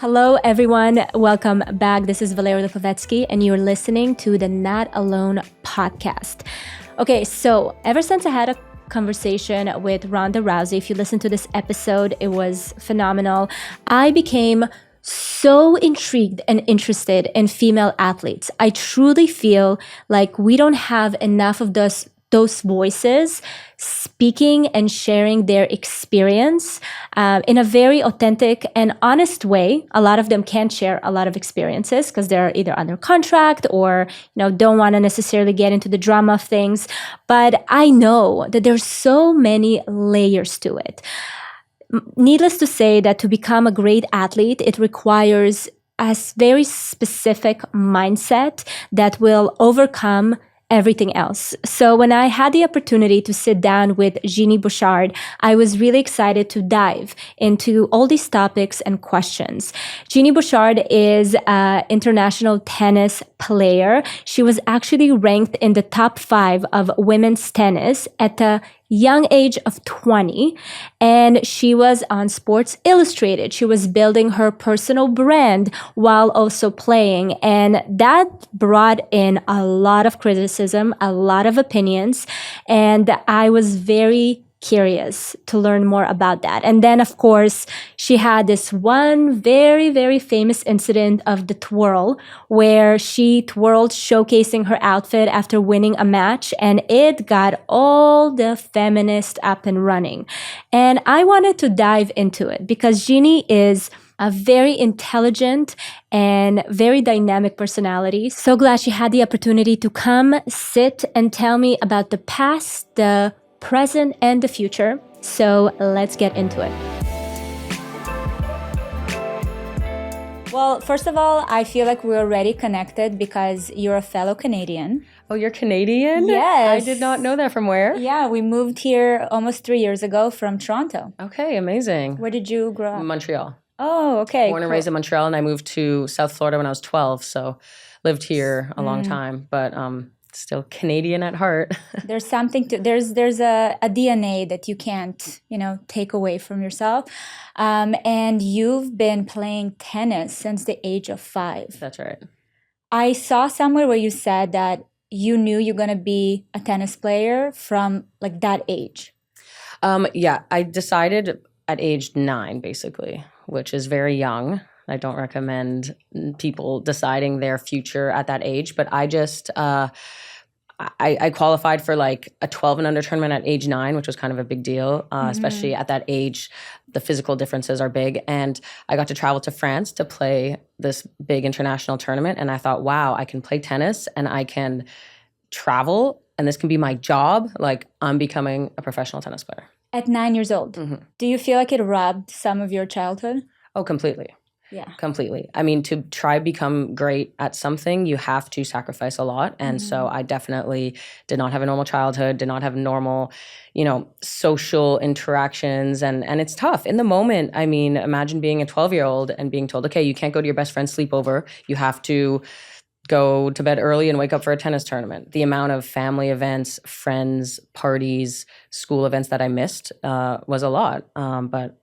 Hello, everyone. Welcome back. This is Valeria Lipovetsky, and you're listening to the Not Alone podcast. Okay, so ever since I had a conversation with Ronda Rousey, if you listen to this episode, it was phenomenal. I became so intrigued and interested in female athletes. I truly feel like we don't have enough of those voices speaking and sharing their experience in a very authentic and honest way. A lot of them can't share a lot of experiences because they're either under contract or don't want to necessarily get into the drama of things. But I know that there's so many layers to it. Needless to say that to become a great athlete, it requires a very specific mindset that will overcome everything else. So when I had the opportunity to sit down with Genie Bouchard, I was really excited to dive into all these topics and questions. Genie Bouchard is an international tennis player. She was actually ranked in the top 5 of women's tennis at the young age of 20, and she was on Sports Illustrated. She was building her personal brand while also playing, and that brought in a lot of criticism, a lot of opinions, and I was very curious to learn more about that. And then, of course, she had this one very, very famous incident of the twirl, where she twirled showcasing her outfit after winning a match, and it got all the feminists up and running. And I wanted to dive into it because Jeannie is a very intelligent and very dynamic personality. So glad she had the opportunity to come, sit, and tell me about the past, the present, and the future. So let's get into it. Well, first of all, I feel like we're already connected because you're a fellow Canadian. Oh, you're Canadian? Yes. I did not know that. From where? Yeah, we moved here almost 3 years ago from Toronto. Okay, amazing. Where did you grow up? Montreal. Oh, okay. Born and raised in Montreal, and I moved to South Florida when I was 12, so lived here a long time, but still Canadian at heart. There's something to there's a DNA that you can't take away from yourself, and you've been playing tennis since the age of 5. That's right. I saw somewhere where you said that you knew you're gonna be a tennis player from like that age. Yeah, I decided at age 9, basically, which is very young. I don't recommend people deciding their future at that age, but I just I qualified for like a 12 and under tournament at age 9, which was kind of a big deal, especially at that age. The physical differences are big, and I got to travel to France to play this big international tournament, and I thought, wow, I can play tennis and I can travel, and this can be my job. Like, I'm becoming a professional tennis player. At 9 years old. Mm-hmm. Do you feel like it robbed some of your childhood? Oh, completely. Yeah. Completely. I mean, to try become great at something, you have to sacrifice a lot. And so I definitely did not have a normal childhood, did not have normal, social interactions. And it's tough. In the moment, I mean, imagine being a 12-year-old and being told, okay, you can't go to your best friend's sleepover. You have to go to bed early and wake up for a tennis tournament. The amount of family events, friends, parties, school events that I missed was a lot. But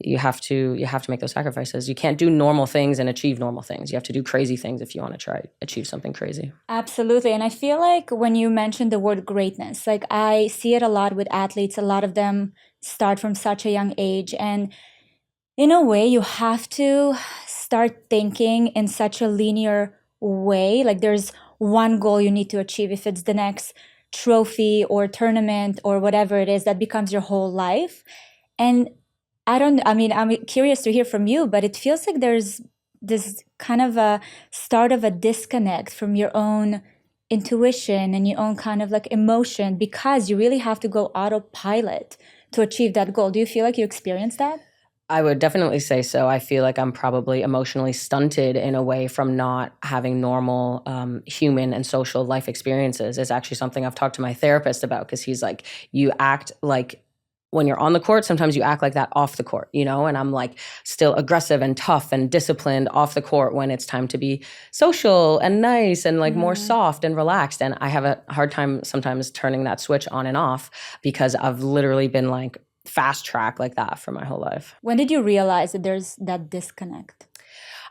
you have to make those sacrifices. You can't do normal things and achieve normal things. You have to do crazy things if you want to try achieve something crazy. Absolutely. And I feel like when you mentioned the word greatness, like I see it a lot with athletes. A lot of them start from such a young age. And in a way, you have to start thinking in such a linear way. Like there's one goal you need to achieve. If it's the next trophy or tournament or whatever it is, that becomes your whole life. And I'm curious to hear from you, but it feels like there's this kind of a start of a disconnect from your own intuition and your own kind of like emotion, because you really have to go autopilot to achieve that goal. Do you feel like you experienced that? I would definitely say so. I feel like I'm probably emotionally stunted in a way from not having normal human and social life experiences. It's actually something I've talked to my therapist about, because he's like, you act like when you're on the court, sometimes you act like that off the court, and I'm like still aggressive and tough and disciplined off the court when it's time to be social and nice and like more soft and relaxed. And I have a hard time sometimes turning that switch on and off, because I've literally been like fast track like that for my whole life. When did you realize that there's that disconnect?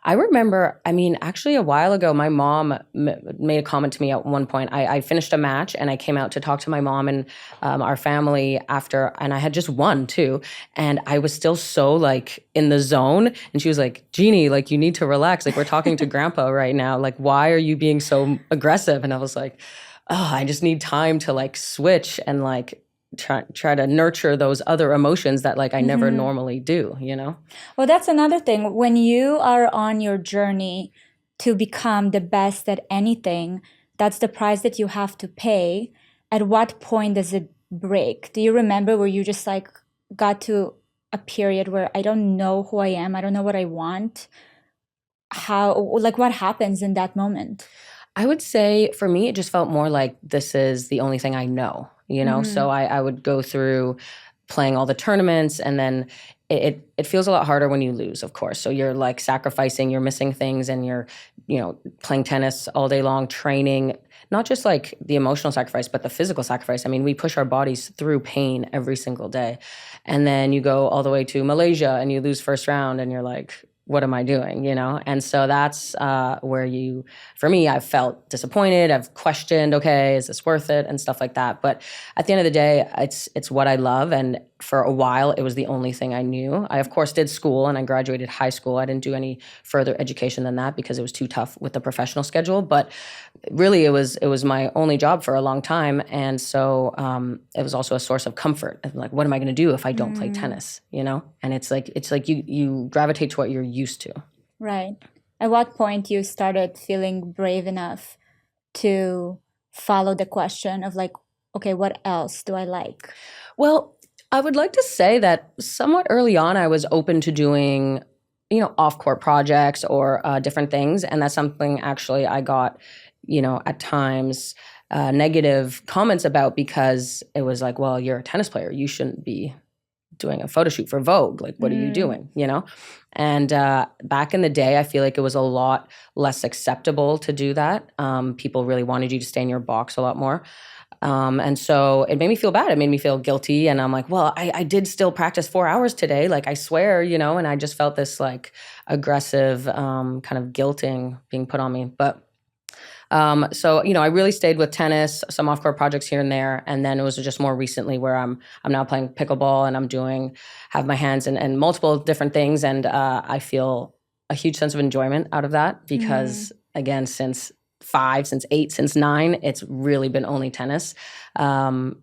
I remember, I mean, actually a while ago, my mom made a comment to me at one point. I finished a match and I came out to talk to my mom and our family after, and I had just won too. And I was still so like in the zone. And she was like, Genie, like you need to relax. Like we're talking to grandpa right now. Like, why are you being so aggressive? And I was like, oh, I just need time to like switch and like try to nurture those other emotions that like I never normally do, you know? Well, that's another thing. When you are on your journey to become the best at anything, that's the price that you have to pay. At what point does it break? Do you remember where you just like got to a period where I don't know who I am, I don't know what I want? How, like, what happens in that moment? I would say for me, it just felt more like this is the only thing I know, you know? So I would go through playing all the tournaments and then it feels a lot harder when you lose, of course. So you're like sacrificing, you're missing things and you're, you know, playing tennis all day long, training, not just like the emotional sacrifice, but the physical sacrifice. I mean, we push our bodies through pain every single day. And then you go all the way to Malaysia and you lose first round and you're like, what am I doing, you know? And so that's where for me, I've felt disappointed. I've questioned, okay, is this worth it? And stuff like that. But at the end of the day, it's what I love. And for a while, it was the only thing I knew. I, of course, did school and I graduated high school. I didn't do any further education than that because it was too tough with the professional schedule. But really, it was my only job for a long time. And so it was also a source of comfort. I'm like, what am I going to do if I don't play tennis, you know? And it's like you gravitate to what you're used to. Right. At what point you started feeling brave enough to follow the question of like, okay, what else do I like? Well, I would like to say that somewhat early on, I was open to doing, you know, off-court projects or different things. And that's something actually I got, you know, at times negative comments about because it was like, well, you're a tennis player. You shouldn't be doing a photo shoot for Vogue. Like, what are you doing, you know? And back in the day, I feel like it was a lot less acceptable to do that. People really wanted you to stay in your box a lot more. And so it made me feel bad. It made me feel guilty. And I'm like, well, I did still practice 4 hours today. Like, I swear, you know, and I just felt this like aggressive kind of guilting being put on me. But so, you know, I really stayed with tennis, some off-court projects here and there. And then it was just more recently where I'm now playing pickleball and have my hands in multiple different things. And I feel a huge sense of enjoyment out of that because, again, since 5, since 8, since 9, it's really been only tennis. And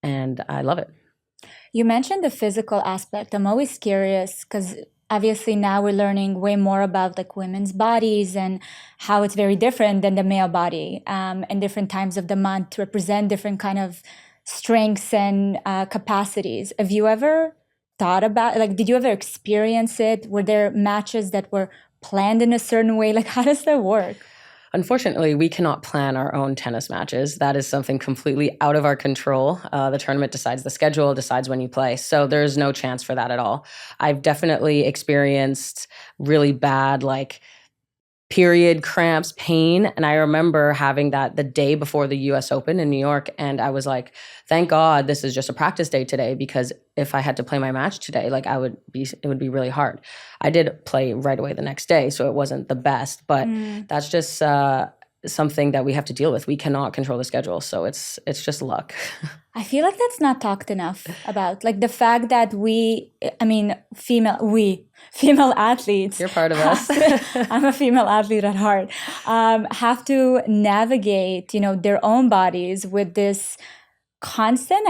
I love it. You mentioned the physical aspect. I'm always curious because obviously now we're learning way more about like women's bodies and how it's very different than the male body, and different times of the month represent different kind of strengths and capacities. Have you ever thought about, like, did you ever experience it? Were there matches that were planned in a certain way? Like, how does that work? Unfortunately, we cannot plan our own tennis matches. That is something completely out of our control. The tournament decides the schedule, decides when you play. So there's no chance for that at all. I've definitely experienced really bad, like, period cramps, pain. And I remember having that the day before the US Open in New York. And I was like, thank God this is just a practice day today, because if I had to play my match today, like it would be really hard. I did play right away the next day, so it wasn't the best, but that's just something that we have to deal with. We cannot control the schedule. So it's just luck. I feel like that's not talked enough about. Like the fact that female athletes. You're part of us. I'm a female athlete at heart. Have to navigate, their own bodies with this constant,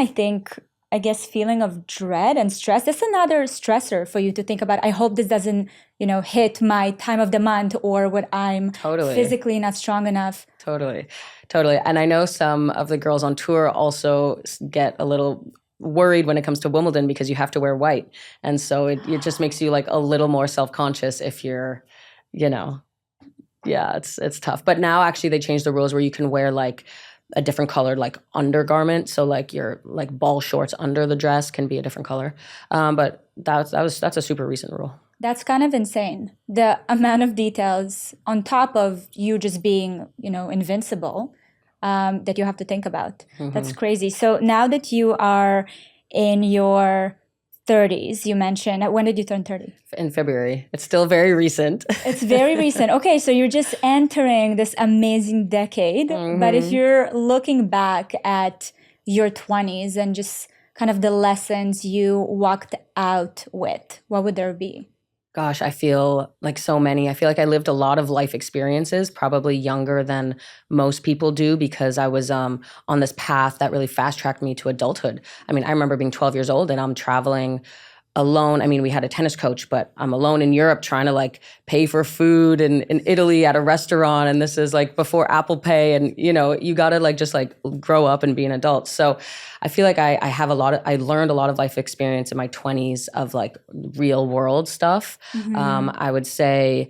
I guess, feeling of dread and stress. That's another stressor for you to think about. I hope this doesn't, hit my time of the month or when I'm physically not strong enough. Totally. And I know some of the girls on tour also get a little worried when it comes to Wimbledon because you have to wear white. And so it just makes you like a little more self-conscious if you're, it's tough. But now actually they changed the rules where you can wear like a different colored like undergarment. So like your like ball shorts under the dress can be a different color. But that's a super recent rule. That's kind of insane. The amount of details on top of you just being, invincible, that you have to think about. Mm-hmm. That's crazy. So now that you are in your 30s, you mentioned. When did you turn 30? In February. It's still very recent. It's very recent. Okay, so you're just entering this amazing decade. But if you're looking back at your 20s and just kind of the lessons you walked out with, what would there be? Gosh, I feel like so many. I feel like I lived a lot of life experiences, probably younger than most people do, because I was on this path that really fast-tracked me to adulthood. I mean, I remember being 12 years old and I'm traveling alone. I mean, we had a tennis coach, but I'm alone in Europe trying to like pay for food in Italy at a restaurant. And this is like before Apple Pay. And, you know, you got to like just like grow up and be an adult. So I feel like I learned a lot of life experience in my 20s of like real world stuff. I would say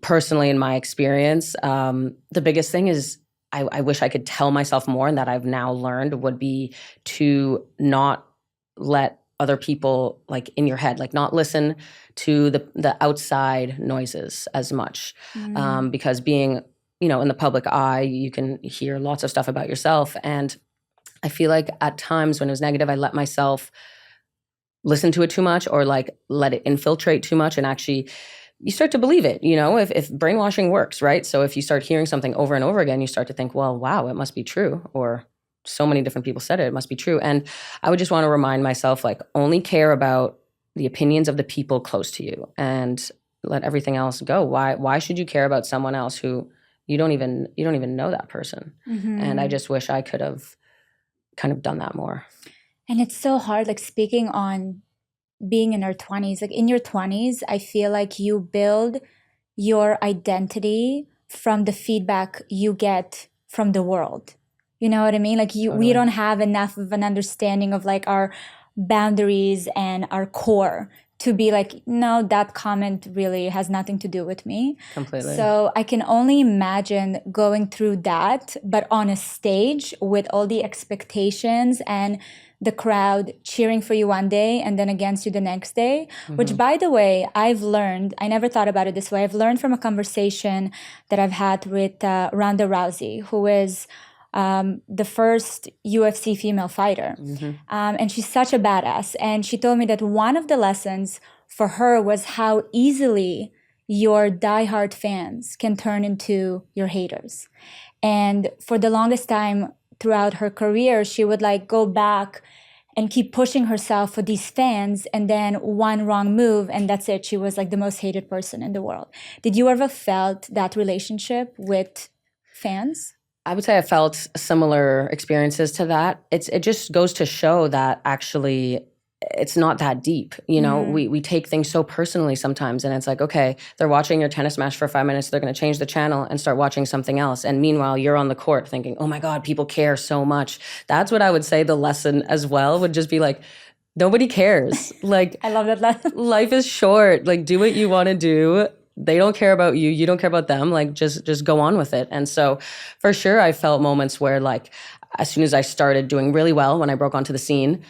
personally in my experience, the biggest thing is I wish I could tell myself more, and that I've now learned would be to not let other people like in your head, like not listen to the outside noises as much, because being, you know, in the public eye, you can hear lots of stuff about yourself. And I feel like at times when it was negative, I let myself listen to it too much, or like let it infiltrate too much, and actually you start to believe it, you know, if brainwashing works, right? So if you start hearing something over and over again, you start to think, well, wow, it must be true, or so many different people said it must be true. And I would just want to remind myself, like, only care about the opinions of the people close to you and let everything else go. Why should you care about someone else who you don't even know that person? And I just wish I could have kind of done that more. And it's so hard, like speaking on being in our 20s, like in your 20s, I feel like you build your identity from the feedback you get from the world. You know what I mean? Like we don't have enough of an understanding of like our boundaries and our core to be like, no, that comment really has nothing to do with me. Completely. So I can only imagine going through that, but on a stage with all the expectations and the crowd cheering for you one day and then against you the next day, which, by the way, I've learned, I never thought about it this way. I've learned from a conversation that I've had with Ronda Rousey, who is the first UFC female fighter. And she's such a badass. And she told me that one of the lessons for her was how easily your diehard fans can turn into your haters. And for the longest time throughout her career, she would like go back and keep pushing herself for these fans, and then one wrong move and that's it. She was like the most hated person in the world. Did you ever felt that relationship with fans? I would say I felt similar experiences to that. It just goes to show that actually it's not that deep. You know, we take things so personally sometimes, and it's like, okay, they're watching your tennis match for 5 minutes, they're going to change the channel and start watching something else. And meanwhile, you're on the court thinking, oh my God, people care so much. That's what I would say the lesson as well would just be like, nobody cares. Like, I love that lesson. Life is short. Like, do what you want to do. They don't care about you. You don't care about them. Like, just go on with it. And so for sure, I felt moments where like, as soon as I started doing really well, when I broke onto the scene,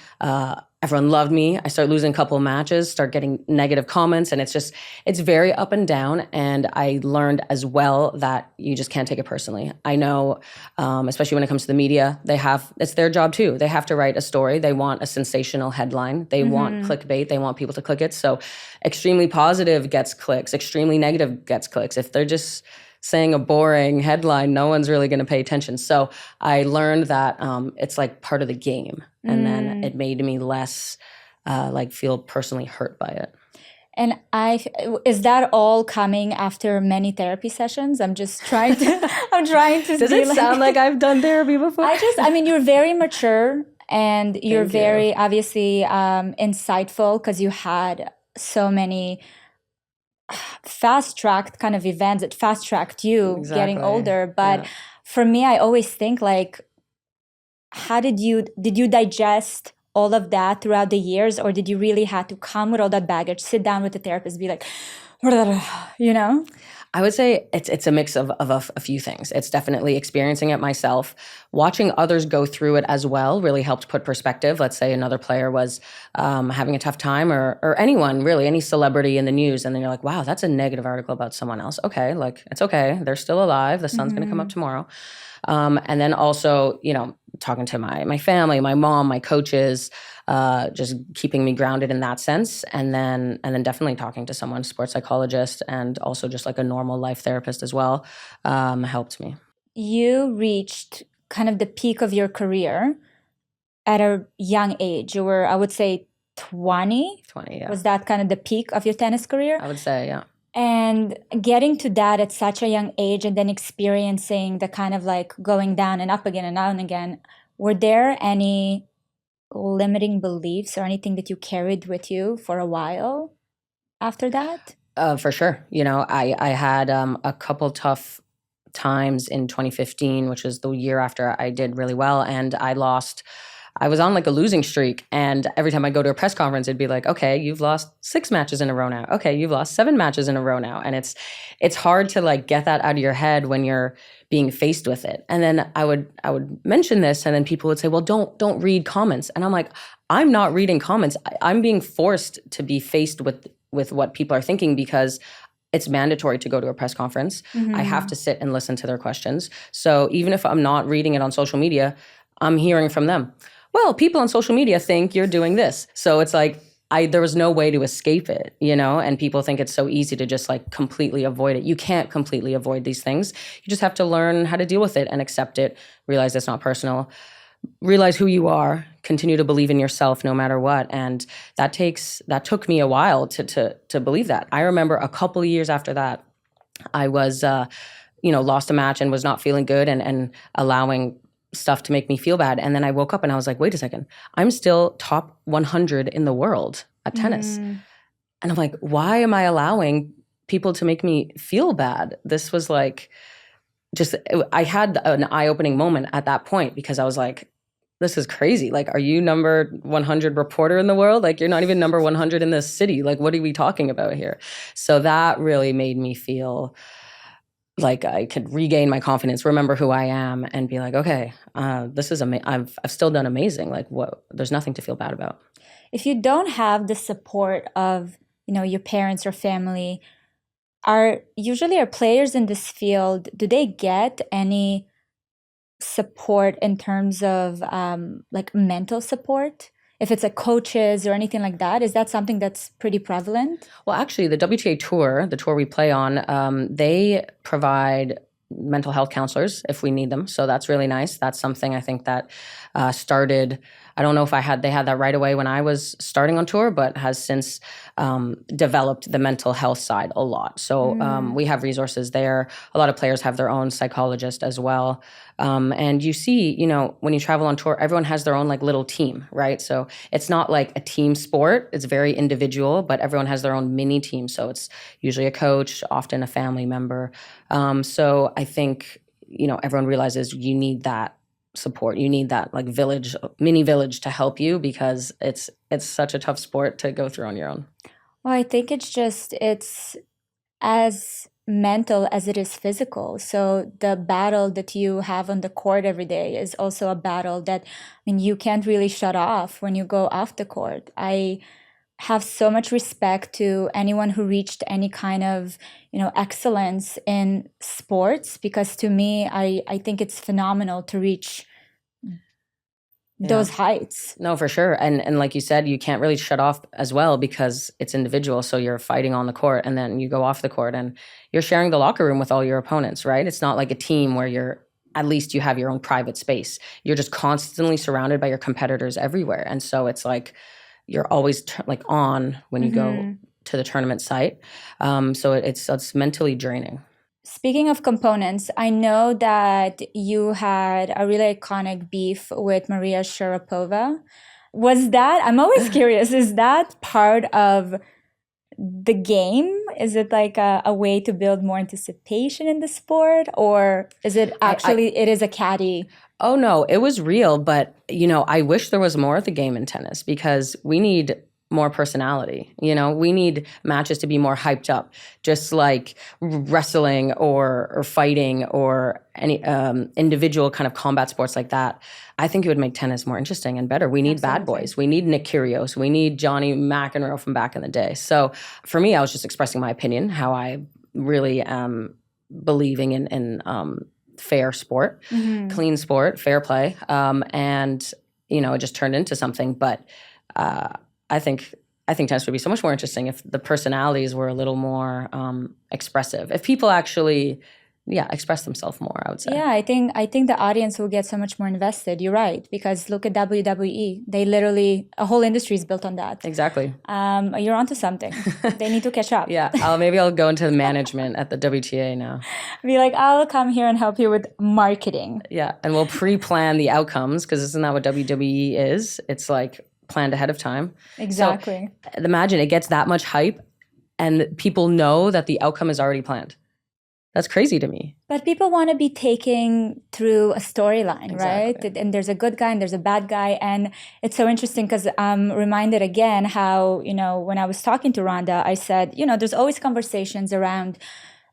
everyone loved me. I started losing a couple of matches, start getting negative comments. And it's very up and down. And I learned as well that you just can't take it personally. I know, especially when it comes to the media, it's their job too. They have to write a story. They want a sensational headline. They want clickbait. They want people to click it. So extremely positive gets clicks. Extremely negative gets clicks. If they're just saying a boring headline, no one's really going to pay attention. So I learned that it's like part of the game. And then it made me less like feel personally hurt by it. And is that all coming after many therapy sessions? I'm just trying to, Does it sound like I've done therapy before? I mean, you're very mature and you're very obviously insightful because you had so many fast-tracked kind of events that fast-tracked you getting older. But for me, I always think like, how did you digest all of that throughout the years, or did you really have to come with all that baggage, sit down with the therapist, be like, you know? I would say it's a mix of a few things. It's definitely experiencing it myself. Watching others go through it as well really helped put perspective. Let's say another player was having a tough time, or anyone, really, any celebrity in the news, and then you're like, wow, that's a negative article about someone else. Okay, like, it's okay. They're still alive. The sun's going to come up tomorrow. And then also, you know, talking to my family, my mom, my coaches, just keeping me grounded in that sense. And then definitely talking to someone, sports psychologist, and also just like a normal life therapist as well, helped me. You reached kind of the peak of your career at a young age. You were, I would say, 20. 20, yeah. Was that kind of the peak of your tennis career? I would say, yeah. And getting to that at such a young age and then experiencing the kind of like going down and up again and down again, were there any limiting beliefs or anything that you carried with you for a while after that? For sure. You know, I had a couple tough times in 2015, which was the year after I did really well, and I was on like a losing streak, and every time I go to a press conference, it'd be like, okay, you've lost 6 matches in a row now. Okay, you've lost 7 matches in a row now. And it's hard to like get that out of your head when you're being faced with it. And then I would mention this, and then people would say, well, don't read comments. And I'm like, I'm not reading comments. I'm being forced to be faced with what people are thinking, because it's mandatory to go to a press conference. I have to sit and listen to their questions. So even if I'm not reading it on social media, I'm hearing from them. Well, people on social media think you're doing this. So it's like, there was no way to escape it, you know? And people think it's so easy to just like completely avoid it. You can't completely avoid these things. You just have to learn how to deal with it and accept it, realize it's not personal, realize who you are, continue to believe in yourself no matter what. And that took me a while to believe that. I remember a couple of years after that, I was, lost a match and was not feeling good and allowing stuff to make me feel bad. And then I woke up and I was like, wait a second, I'm still top 100 in the world at tennis. And I'm like, why am I allowing people to make me feel bad? This was like, I had an eye-opening moment at that point, because I was like, this is crazy. Like, are you number 100 reporter in the world? Like, you're not even number 100 in this city. Like, what are we talking about here? So that really made me feel like I could regain my confidence, remember who I am, and be like, okay, this is I've still done amazing. Like, what? There's nothing to feel bad about. If you don't have the support of, your parents or family, are players in this field, do they get any support in terms of like mental support? If it's like coaches or anything like that, is that something that's pretty prevalent? Well, actually, the WTA Tour, the tour we play on, they provide mental health counselors if we need them. So that's really nice. That's something I think that started. I don't know if they had that right away when I was starting on tour, but has since developed the mental health side a lot. So we have resources there. A lot of players have their own psychologist as well. And you see, when you travel on tour, everyone has their own like little team, right? So it's not like a team sport. It's very individual, but everyone has their own mini team. So it's usually a coach, often a family member. So I think, everyone realizes you need that support. You need that like mini village to help you, because it's such a tough sport to go through on your own. Well, I think it's as mental as it is physical. So the battle that you have on the court every day is also a battle that, you can't really shut off when you go off the court. I have so much respect to anyone who reached any kind of, excellence in sports, because to me, I think it's phenomenal to reach those heights. No, for sure. And like you said, you can't really shut off as well, because it's individual. So you're fighting on the court, and then you go off the court and you're sharing the locker room with all your opponents, right? It's not like a team where at least you have your own private space. You're just constantly surrounded by your competitors everywhere. And so it's like, you're always on when you go to the tournament site. So it's mentally draining. Speaking of components, I know that you had a really iconic beef with Maria Sharapova. Was that, I'm always curious, is that part of the game? Is it like a way to build more anticipation in the sport? Or is it actually, it is a caddy? Oh, no, it was real. But, I wish there was more of the game in tennis, because we need more personality. We need matches to be more hyped up, just like wrestling or fighting or any individual kind of combat sports like that. I think it would make tennis more interesting and better. We need bad boys. We need Nick Kyrgios. We need Johnny McEnroe from back in the day. So for me, I was just expressing my opinion, how I really am believing in fair sport, clean sport, fair play. And, it just turned into something. But I think tennis would be so much more interesting if the personalities were a little more expressive. If people actually, express themselves more, I would say. Yeah, I think the audience will get so much more invested. You're right, because look at WWE. They literally, a whole industry is built on that. Exactly. You're onto something. They need to catch up. Yeah, maybe I'll go into management at the WTA now. Be like, I'll come here and help you with marketing. Yeah, and we'll pre-plan the outcomes, because isn't that what WWE is? It's like planned ahead of time. Exactly. So imagine it gets that much hype and people know that the outcome is already planned. That's crazy to me. But people want to be taken through a storyline, Exactly. right? And there's a good guy and there's a bad guy. And it's so interesting because I'm reminded again how, when I was talking to Rhonda, I said, there's always conversations around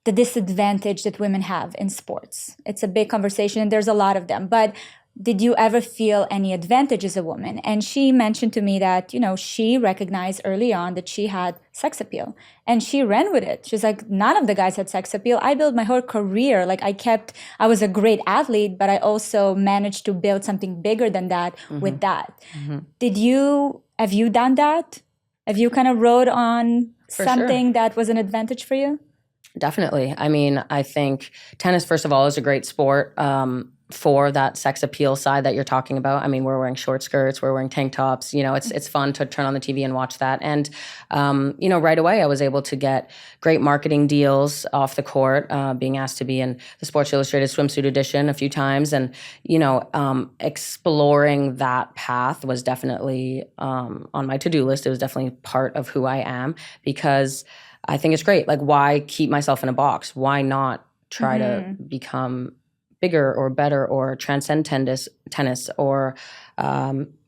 the disadvantage that women have in sports. It's a big conversation and there's a lot of them. But did you ever feel any advantage as a woman? And she mentioned to me that, she recognized early on that she had sex appeal and she ran with it. She's like, none of the guys had sex appeal. I built my whole career. Like I was a great athlete, but I also managed to build something bigger than that with that. Mm-hmm. Have you done that? Have you kind of rode on something that was an advantage for you? Definitely. I mean, I think tennis, first of all, is a great sport. For that sex appeal side that you're talking about. I mean, we're wearing short skirts, we're wearing tank tops, it's fun to turn on the TV and watch that. And, right away I was able to get great marketing deals off the court, being asked to be in the Sports Illustrated swimsuit edition a few times. And, exploring that path was definitely on my to-do list. It was definitely part of who I am, because I think it's great. Like, why keep myself in a box? Why not try to become bigger or better or transcend tennis or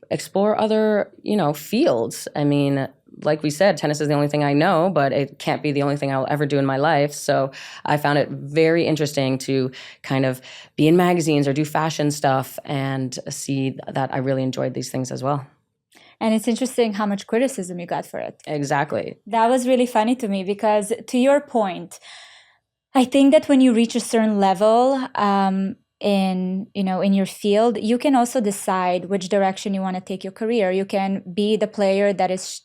explore other, fields. I mean, like we said, tennis is the only thing I know, but it can't be the only thing I'll ever do in my life. So I found it very interesting to kind of be in magazines or do fashion stuff and see that I really enjoyed these things as well. And it's interesting how much criticism you got for it. Exactly. That was really funny to me because, to your point, I think that when you reach a certain level in your field, you can also decide which direction you want to take your career. You can be the player that is,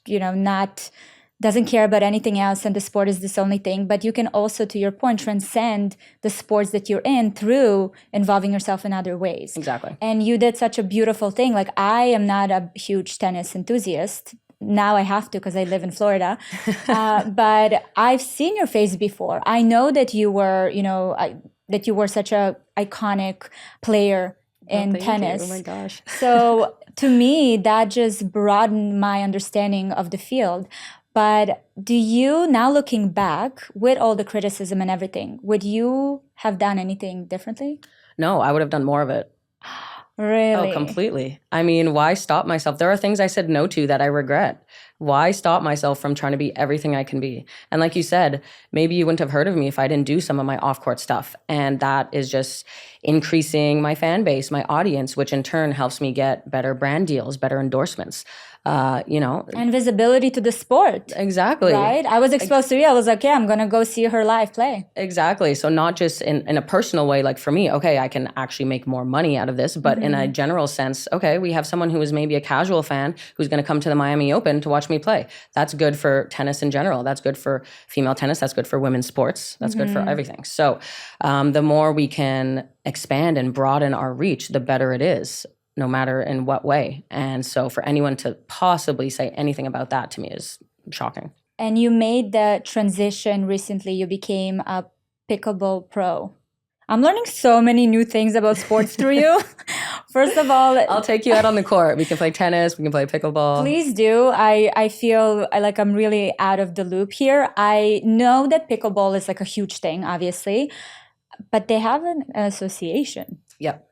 doesn't care about anything else and the sport is this only thing. But you can also, to your point, transcend the sports that you're in through involving yourself in other ways. Exactly. And you did such a beautiful thing. Like, I am not a huge tennis enthusiast. Now I have to because I live in Florida. But I've seen your face before. I know that you were, such a iconic player in tennis. Oh my gosh. So to me, that just broadened my understanding of the field. But do you, now looking back with all the criticism and everything, would you have done anything differently? No, I would have done more of it. Really? Oh, completely. I mean, why stop myself? There are things I said no to that I regret. Why stop myself from trying to be everything I can be? And like you said, maybe you wouldn't have heard of me if I didn't do some of my off-court stuff. And that is just increasing my fan base, my audience, which in turn helps me get better brand deals, better endorsements. And visibility to the sport. Exactly. Right? I was exposed to you. I was like, I'm going to go see her live play. Exactly. So not just in a personal way, like for me, okay, I can actually make more money out of this, but in a general sense, okay, we have someone who is maybe a casual fan who's going to come to the Miami Open to watch me play. That's good for tennis in general. That's good for female tennis. That's good for women's sports. That's good for everything. So the more we can expand and broaden our reach, the better it is, no matter in what way. And so for anyone to possibly say anything about that to me is shocking. And you made the transition recently. You became a pickleball pro. I'm learning so many new things about sports through you. First of all, I'll take you out on the court. We can play tennis. We can play pickleball. Please do. I feel like I'm really out of the loop here. I know that pickleball is like a huge thing, obviously, but they have an association. Yep.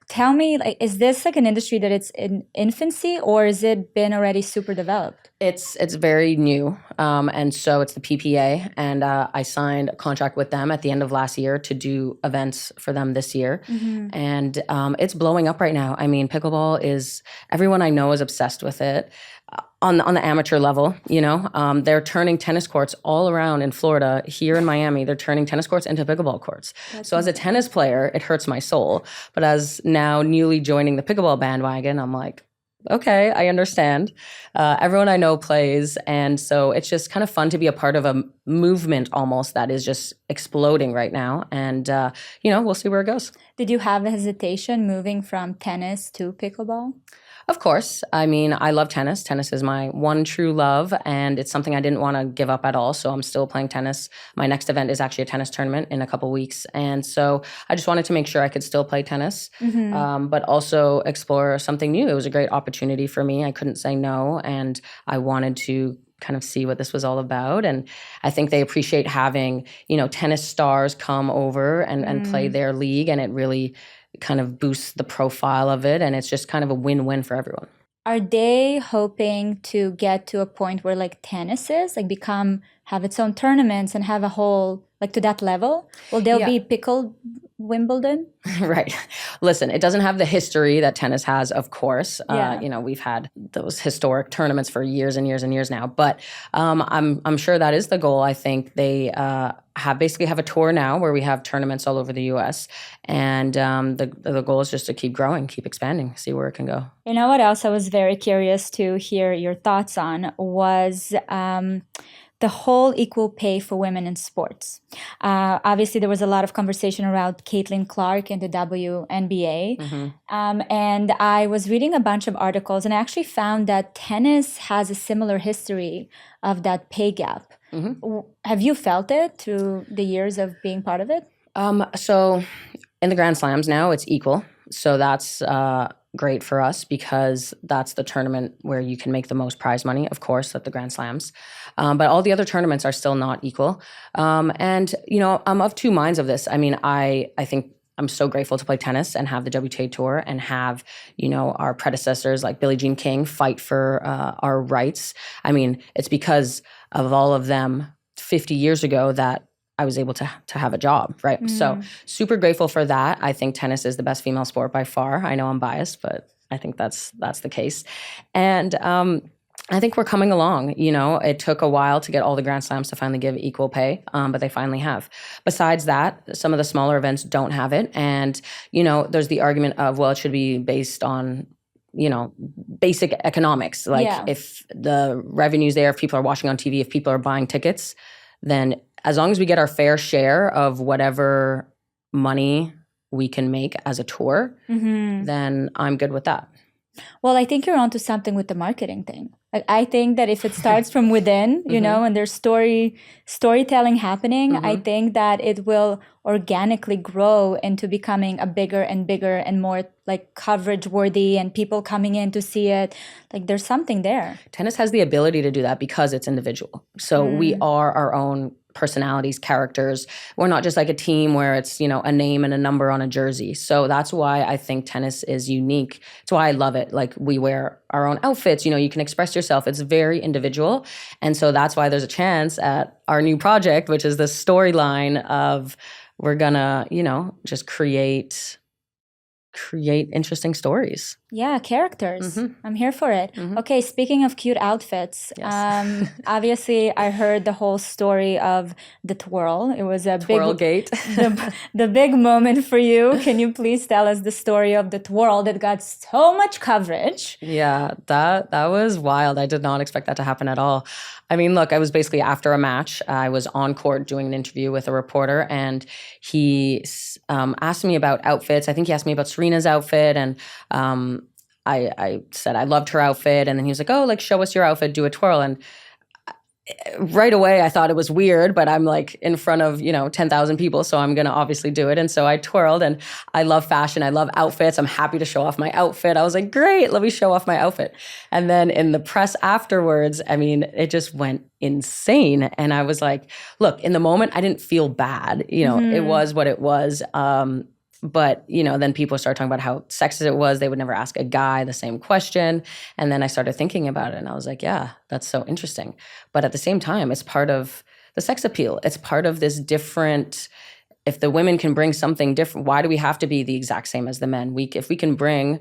Tell me, like, is this like an industry that it's in infancy, or has it been already super developed? It's very new, and so it's the PPA, and I signed a contract with them at the end of last year to do events for them this year, and it's blowing up right now. I mean, pickleball is, everyone I know is obsessed with it. On the amateur level, they're turning tennis courts all around in Florida. Here in Miami, they're turning tennis courts into pickleball courts. So as a tennis player, it hurts my soul. But as now newly joining the pickleball bandwagon, I'm like, okay, I understand. Everyone I know plays. And so it's just kind of fun to be a part of a movement almost that is just exploding right now. And, we'll see where it goes. Did you have a hesitation moving from tennis to pickleball? Of course. I mean, I love tennis. Tennis is my one true love, and it's something I didn't want to give up at all. So I'm still playing tennis. My next event is actually a tennis tournament in a couple weeks. And so I just wanted to make sure I could still play tennis, but also explore something new. It was a great opportunity for me. I couldn't say no, and I wanted to kind of see what this was all about. And I think they appreciate having, tennis stars come over and play their league, and it really kind of boosts the profile of it, and it's just kind of a win-win for everyone. Are they hoping to get to a point where like tennis is like have its own tournaments and have a whole like to that level? Will there be pickle Wimbledon? Right. Listen, it doesn't have the history that tennis has, of course. We've had those historic tournaments for years and years and years now, but I'm sure that is the goal. I think they have a tour now where we have tournaments all over the U.S. and the goal is just to keep growing, keep expanding, see where it can go. You know what else I was very curious to hear your thoughts on was the whole equal pay for women in sports. Obviously, there was a lot of conversation around Caitlin Clark and the WNBA. And I was reading a bunch of articles, and I actually found that tennis has a similar history of that pay gap. Have you felt it through the years of being part of it? So in the Grand Slams now, it's equal. So that's great for us because that's the tournament where you can make the most prize money, of course, at the Grand Slams. But all the other tournaments are still not equal. And I'm of two minds of this. I mean, I think I'm so grateful to play tennis and have the WTA Tour and have, our predecessors like Billie Jean King fight for our rights. I mean, it's because of all of them 50 years ago that I was able to have a job, right? So super grateful for that. I think tennis is the best female sport by far. I know I'm biased, but I think that's the case. And I think we're coming along. It took a while to get all the Grand Slams to finally give equal pay, but they finally have. Besides that, some of the smaller events don't have it. And, there's the argument of, well, it should be based on basic economics. Like if the revenue's there, if people are watching on TV, if people are buying tickets, then as long as we get our fair share of whatever money we can make as a tour, then I'm good with that. Well, I think you're onto something with the marketing thing. Like, I think that if it starts from within, and there's storytelling happening, I think that it will organically grow into becoming a bigger and bigger and more like coverage worthy and people coming in to see it. Like there's something there. Tennis has the ability to do that because it's individual. So we are our own personalities, characters. We're not just like a team where it's, a name and a number on a jersey. So that's why I think tennis is unique. It's why I love it. Like we wear our own outfits, you can express yourself. It's very individual. And so that's why there's a chance at our new project, which is the storyline of we're gonna, just create interesting stories. Yeah, characters. I'm here for it. Okay, speaking of cute outfits, obviously I heard the whole story of the twirl. It was a twirl gate. the big moment for you. Can you please tell us the story of the twirl that got so much coverage? Yeah, that was wild. I did not expect that to happen at all. I mean, look, I was basically after a match. I was on court doing an interview with a reporter, and he asked me about outfits. I think he asked me about Serena's outfit, and I said I loved her outfit, and then he was like, "Oh, like show us your outfit, do a twirl." And right away, I thought it was weird, but I'm like in front of 10,000 people, so I'm gonna obviously do it. And so I twirled, and I love fashion, I love outfits. I'm happy to show off my outfit. I was like, great, let me show off my outfit. And then in the press afterwards, I mean, it just went insane. And I was like, look, in the moment, I didn't feel bad. It was what it was. But, then people started talking about how sexist it was. They would never ask a guy the same question. And then I started thinking about it, and I was like, yeah, that's so interesting. But at the same time, it's part of the sex appeal. It's part of this different, if the women can bring something different, why do we have to be the exact same as the men? If we can bring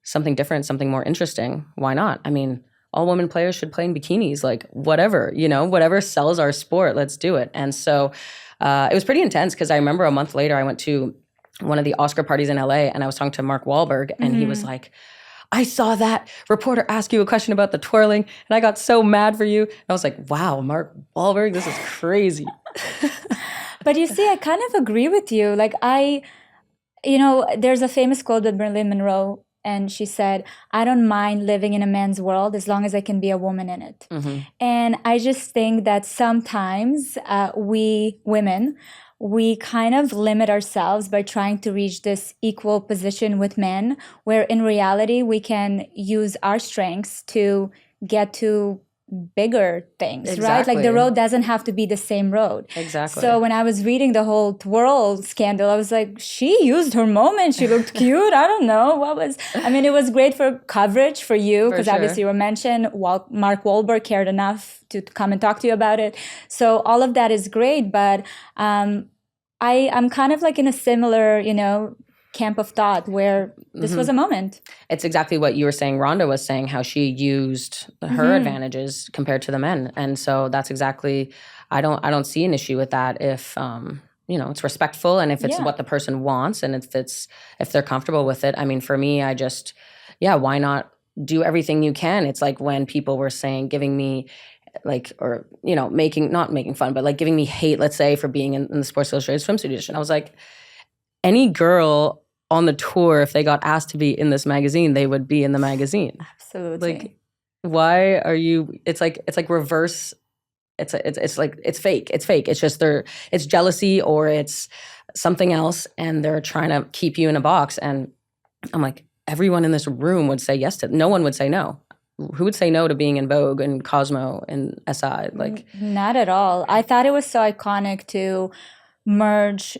something different, something more interesting, why not? I mean, all women players should play in bikinis, like whatever, whatever sells our sport, let's do it. And so it was pretty intense because I remember a month later I went to one of the Oscar parties in LA, and I was talking to Mark Wahlberg, and he was like, I saw that reporter ask you a question about the twirling and I got so mad for you. And I was like, wow, Mark Wahlberg, this is crazy. But you see, I kind of agree with you. Like there's a famous quote with Marilyn Monroe, and she said, I don't mind living in a man's world as long as I can be a woman in it. Mm-hmm. And I just think that sometimes we women, we kind of limit ourselves by trying to reach this equal position with men, where in reality, we can use our strengths to get to bigger things, right? Like the road doesn't have to be the same road. Exactly. So when I was reading the whole twirl scandal, I was like, she used her moment. She looked cute. I don't know. It was great for coverage for you, because obviously you were mentioned. Mark Wahlberg cared enough to come and talk to you about it. So all of that is great. But I'm kind of like in a similar, camp of thought where this was a moment. It's exactly what you were saying. Rhonda was saying how she used her advantages compared to the men. And so that's exactly, I don't see an issue with that if, it's respectful and if it's what the person wants and if they're comfortable with it. I mean, for me, why not do everything you can? It's like when people were saying, giving me not making fun, but like giving me hate, let's say, for being in the Sports Illustrated swimsuit edition. I was like, any girl on the tour, if they got asked to be in this magazine, they would be in the magazine. Absolutely. Like, why are you? It's like reverse. It's like it's fake. It's fake. It's just it's jealousy or it's something else, and they're trying to keep you in a box. And I'm like, everyone in this room would say yes to. No one would say no. Who would say no to being in Vogue and Cosmo and SI? Like, not at all. I thought it was so iconic to merge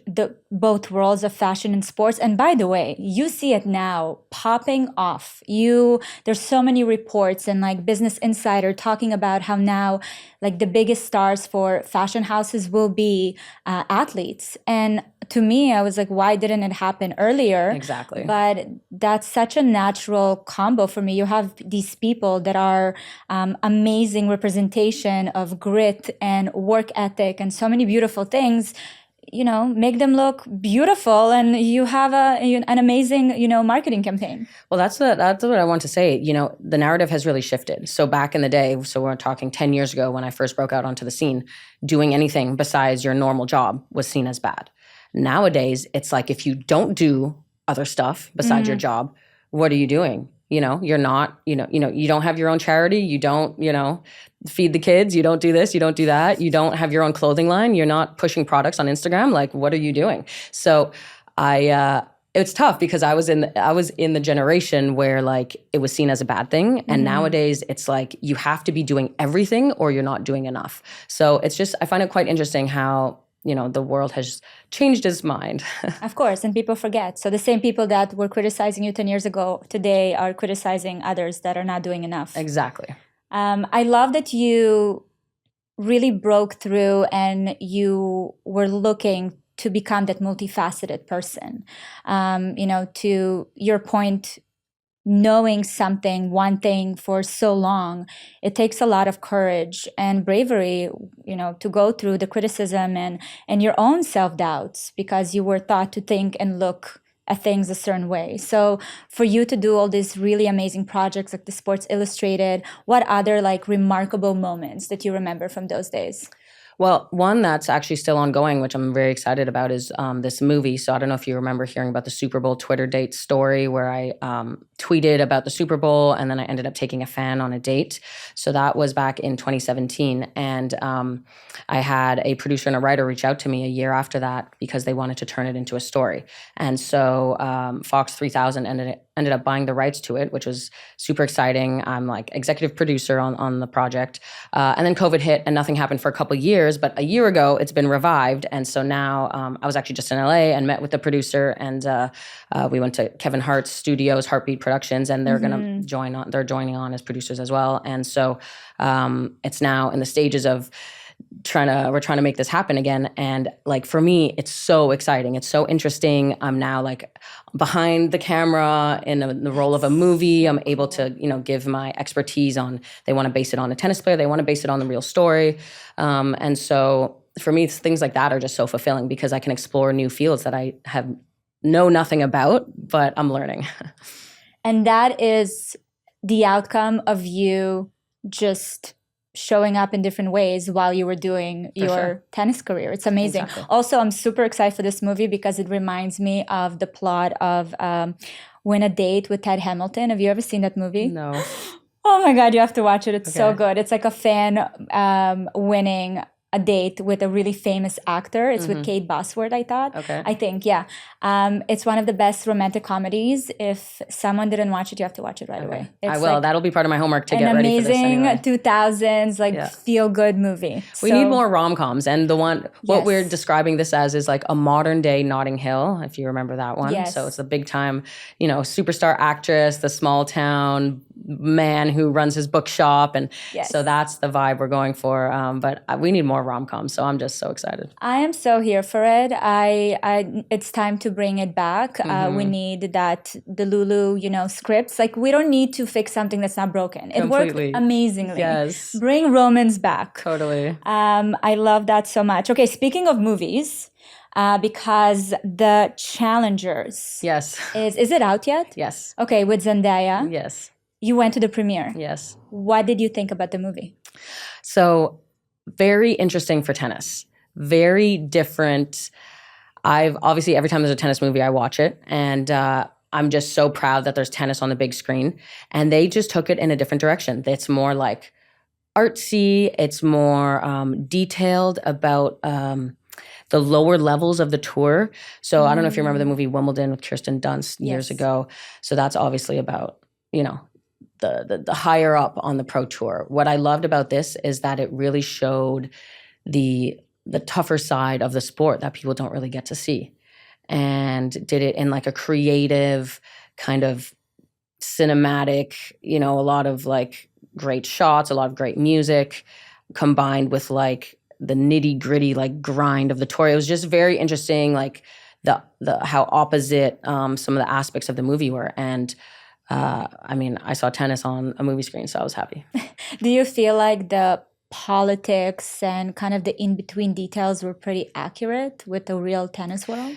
both worlds of fashion and sports. And by the way, you see it now popping off. There's so many reports and like Business Insider talking about how now like the biggest stars for fashion houses will be athletes. And to me, I was like, why didn't it happen earlier? Exactly. But that's such a natural combo for me. You have these people that are amazing representation of grit and work ethic and so many beautiful things. Make them look beautiful, and you have an amazing, marketing campaign. Well, that's what I want to say. The narrative has really shifted. So back in the day, so we're talking 10 years ago when I first broke out onto the scene, doing anything besides your normal job was seen as bad. Nowadays, it's like if you don't do other stuff besides your job, what are you doing? You're not, you don't have your own charity. You don't, feed the kids. You don't do this. You don't do that. You don't have your own clothing line. You're not pushing products on Instagram. Like, what are you doing? So it's tough because I was in the generation where like it was seen as a bad thing. And nowadays it's like you have to be doing everything or you're not doing enough. So it's just, I find it quite interesting how, the world has changed its mind. Of course, and people forget. So the same people that were criticizing you 10 years ago today are criticizing others that are not doing enough. Exactly. I love that you really broke through and you were looking to become that multifaceted person. To your point, knowing one thing for so long, it takes a lot of courage and bravery, to go through the criticism and your own self-doubts because you were taught to think and look at things a certain way. So for you to do all these really amazing projects like the Sports Illustrated, what other like remarkable moments that you remember from those days? Well, one that's actually still ongoing, which I'm very excited about, is this movie. So I don't know if you remember hearing about the Super Bowl Twitter date story where I tweeted about the Super Bowl and then I ended up taking a fan on a date. So that was back in 2017. And I had a producer and a writer reach out to me a year after that because they wanted to turn it into a story. And so Fox 3000 ended up buying the rights to it, which was super exciting. I'm like executive producer on the project. And then COVID hit and nothing happened for a couple of years. But a year ago, it's been revived. And so now I was actually just in LA and met with the producer. And we went to Kevin Hart's studios, Heartbeat Productions, and they're going to join on. They're joining on as producers as well. And so it's now in the stages of we're trying to make this happen again. And like, for me, it's so exciting. It's so interesting. I'm now like behind the camera in the role of a movie. I'm able to, give my expertise on, they want to base it on a tennis player. They want to base it on the real story. And so for me, things like that are just so fulfilling because I can explore new fields that I know nothing about, but I'm learning. And that is the outcome of you just showing up in different ways while you were doing your tennis career. It's amazing. Exactly. Also, I'm super excited for this movie because it reminds me of the plot of Win a Date with Ted Hamilton. Have you ever seen that movie? No. Oh my God, you have to watch it. It's so good. It's like a fan winning a date with a really famous actor. It's with Kate Bosworth, I think, yeah. It's one of the best romantic comedies. If someone didn't watch it, you have to watch it right away. It's I will. That'll be part of my homework to get ready for this anyway. An anyway. amazing 2000s feel-good movie. We need more rom-coms, and what we're describing this as is like a modern day Notting Hill, if you remember that one. Yes. So it's the big time, superstar actress, the small town man who runs his bookshop, and so that's the vibe we're going for. But we need more rom-coms, so I'm just so excited. I am so here for it. It's time to bring it back. We need the Lulu, scripts. Like, we don't need to fix something that's not broken. It worked amazingly. Yes. Bring romance back. Totally. I love that so much. Okay, speaking of movies, because The Challengers. Yes. Is it out yet? Yes. Okay, with Zendaya. Yes. You went to the premiere. Yes. What did you think about the movie? So, very interesting for tennis. Very different. I've obviously, every time there's a tennis movie, I watch it. And I'm just so proud that there's tennis on the big screen. And they just took it in a different direction. It's more like artsy. It's more detailed about the lower levels of the tour. So I don't know if you remember the movie Wimbledon with Kirsten Dunst years ago. So that's obviously about, the higher up on the pro tour. What I loved about this is that it really showed the tougher side of the sport that people don't really get to see, and did it in like a creative kind of cinematic, a lot of like great shots, a lot of great music, combined with like the nitty gritty like grind of the tour. It was just very interesting, like the how opposite some of the aspects of the movie were. And I saw tennis on a movie screen, so I was happy. Do you feel like the politics and kind of the in-between details were pretty accurate with the real tennis world?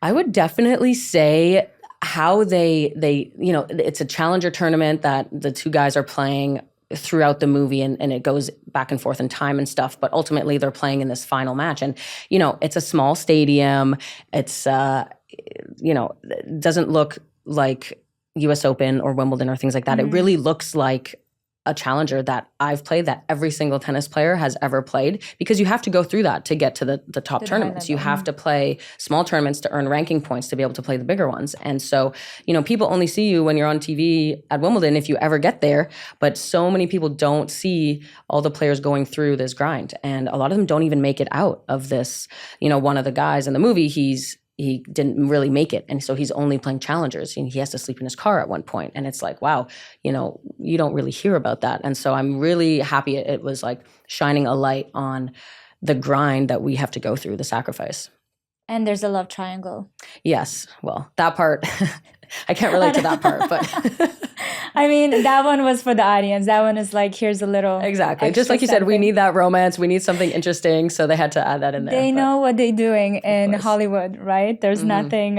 I would definitely say how they it's a challenger tournament that the two guys are playing throughout the movie, and it goes back and forth in time and stuff, but ultimately they're playing in this final match. And, it's a small stadium. It's, it doesn't look like US Open or Wimbledon or things like that. It really looks like a challenger that I've played, that every single tennis player has ever played, because you have to go through that to get to the top tournaments. You have to play small tournaments to earn ranking points to be able to play the bigger ones. And so, people only see you when you're on TV at Wimbledon, if you ever get there. But so many people don't see all the players going through this grind. And a lot of them don't even make it out of this. One of the guys in the movie, he didn't really make it. And so he's only playing challengers. He has to sleep in his car at one point. And it's like, wow, you don't really hear about that. And so I'm really happy it was like shining a light on the grind that we have to go through, the sacrifice. And there's a love triangle. Yes. Well, that part, I can't relate to that part, but... that one was for the audience. That one is like, here's a little... Exactly. Just like you said, we need that romance. We need something interesting. So they had to add that in there. They know what they're doing in Hollywood, right? There's nothing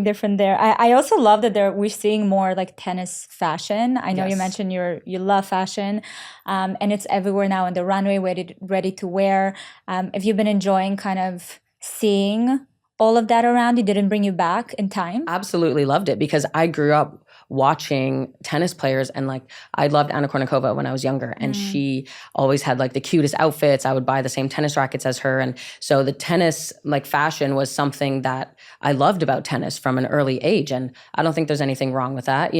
different there. I also love that we're seeing more like tennis fashion. I know you mentioned you love fashion, and it's everywhere now on the runway, ready to wear. Have you been enjoying kind of seeing all of that around? It didn't bring you back in time? Absolutely loved it, because I grew up watching tennis players, and like I loved Anna Kournikova when I was younger, and she always had like the cutest outfits. I would buy the same tennis rackets as her, and so the tennis like fashion was something that I loved about tennis from an early age, and I don't think there's anything wrong with that.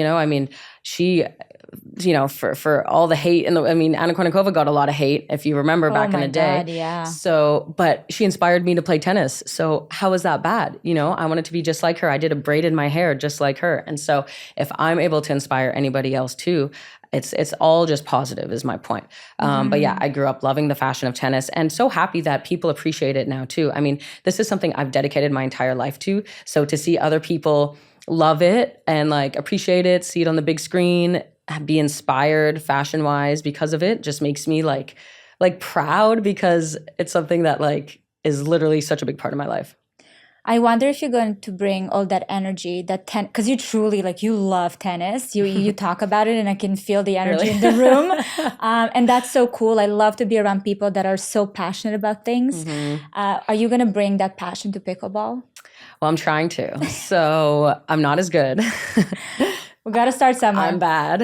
She, for all the hate, and Anna Kournikova got a lot of hate, if you remember back in the day. God, yeah. So, but she inspired me to play tennis. So how is that bad? I wanted to be just like her. I did a braid in my hair just like her. And so if I'm able to inspire anybody else too, it's all just positive is my point. But yeah, I grew up loving the fashion of tennis, and so happy that people appreciate it now too. This is something I've dedicated my entire life to. So to see other people love it and like appreciate it, see it on the big screen, be inspired fashion-wise because of it, just makes me like proud, because it's something that like is literally such a big part of my life. I wonder if you're going to bring all that energy, because you truly like you love tennis. You talk about it, and I can feel the energy in the room, and that's so cool. I love to be around people that are so passionate about things. Are you going to bring that passion to pickleball? Well, I'm trying to. So I'm not as good. We got to start somewhere. I'm bad.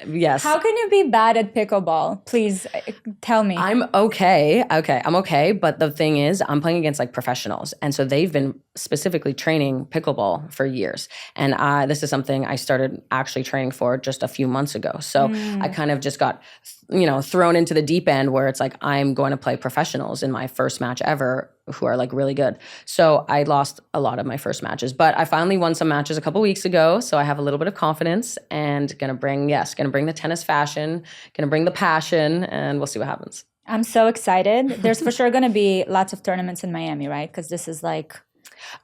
Yes. How can you be bad at pickleball? Please tell me. I'm okay. I'm okay. But the thing is, I'm playing against like professionals. And so they've been specifically training pickleball for years. And this is something I started actually training for just a few months ago. So I kind of just got, thrown into the deep end where it's like, I'm going to play professionals in my first match ever who are like really good. So I lost a lot of my first matches, but I finally won some matches a couple weeks ago. So I have a little bit of confidence and gonna bring the tennis fashion, gonna bring the passion, and we'll see what happens. I'm so excited. There's for sure gonna be lots of tournaments in Miami, right? Because this is like...